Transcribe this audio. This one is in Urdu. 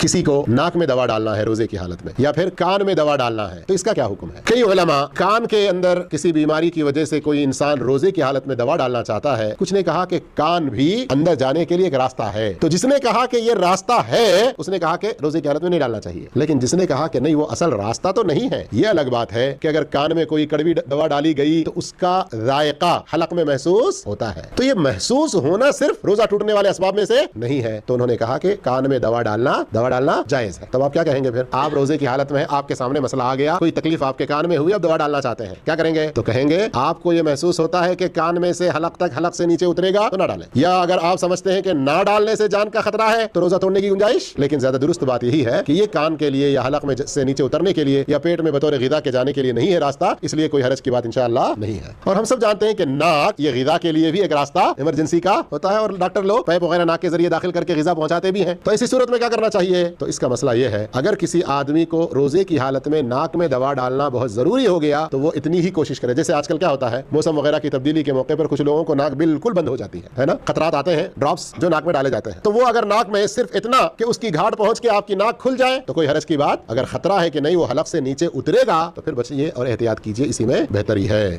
کسی کو ناک میں دوا ڈالنا ہے روزے کی حالت میں، یا پھر کان میں دوا ڈالنا ہے، تو اس کا کیا حکم ہے؟ کئی علماء کان کے اندر کسی بیماری کی وجہ سے کوئی انسان روزے کی حالت میں دوا ڈالنا چاہتا ہے، کچھ نے کہا کہ کان بھی اندر جانے کے لیے ایک راستہ ہے، تو جس نے کہا کہ یہ راستہ ہے اس نے کہا کہ روزے کی حالت میں نہیں ڈالنا چاہیے، لیکن جس نے کہا کہ نہیں وہ اصل راستہ تو نہیں ہے، یہ الگ بات ہے کہ اگر کان میں کوئی کڑوی دوا ڈالی گئی تو اس کا ذائقہ حلق میں محسوس ہوتا ہے، تو یہ محسوس ہونا صرف روزہ ٹوٹنے والے اسباب میں سے نہیں ہے، تو انہوں نے کہا کہ کان میں دوا ڈالنا جائز ہے۔ تب آپ کیا کہیں گے؟ پھر آپ روزے کی حالت میں آپ کے سامنے مسئلہ آ گیا، کوئی تکلیف آپ کے کان میں ہوئی، اب دوا ڈالنا چاہتے ہیں، کیا کریں گے؟ تو کہیں گے آپ کو یہ محسوس ہوتا ہے کہ کان میں سے حلق تک، حلق سے نیچے اترے گا تو نہ ڈالیں، یا اگر آپ سمجھتے ہیں کہ نہ ڈالنے سے جان کا خطرہ ہے تو روزہ توڑنے کی گنجائش، لیکن زیادہ درست بات یہی ہے کہ یہ کان کے لیے یا حلق میں سے نیچے اترنے کے لیے یا پیٹ میں بطور غذا کے جانے کے لیے نہیں ہے راستہ، اس لیے کوئی حرج کی بات انشاءاللہ نہیں ہے۔ اور ہم سب جانتے ہیں کہ ناک یہ غذا کے لیے بھی ایک راستہ ایمرجنسی کا ہوتا ہے، اور ڈاکٹر لوگ پیپ وغیرہ ناک کے ذریعے داخل کر کے غذا پہنچاتے بھی ہیں، تو ایسی صورت میں کیا کرنا چاہیے؟ تو اس کا مسئلہ یہ ہے، اگر کسی آدمی کو روزے کی حالت میں ناک میں دوا ڈالنا بہت ضروری ہو گیا تو وہ اتنی ہی کوشش کرے، جیسے آج کل کیا ہوتا ہے موسم وغیرہ کی تبدیلی کے موقع پر کچھ لوگوں کو ناک بالکل بند ہو جاتی ہے نا، خطرات آتے ہیں، ڈراپس جو ناک میں ڈالے جاتے ہیں، تو وہ اگر ناک میں صرف اتنا کہ اس کی گھاٹ پہنچ کے آپ کی ناک کھل جائے تو کوئی حرج کی بات، اگر خطرہ ہے کہ نہیں وہ حلق سے نیچے اترے گا تو پھر بچیے اور احتیاط کیجیے، اسی میں بہتری ہے۔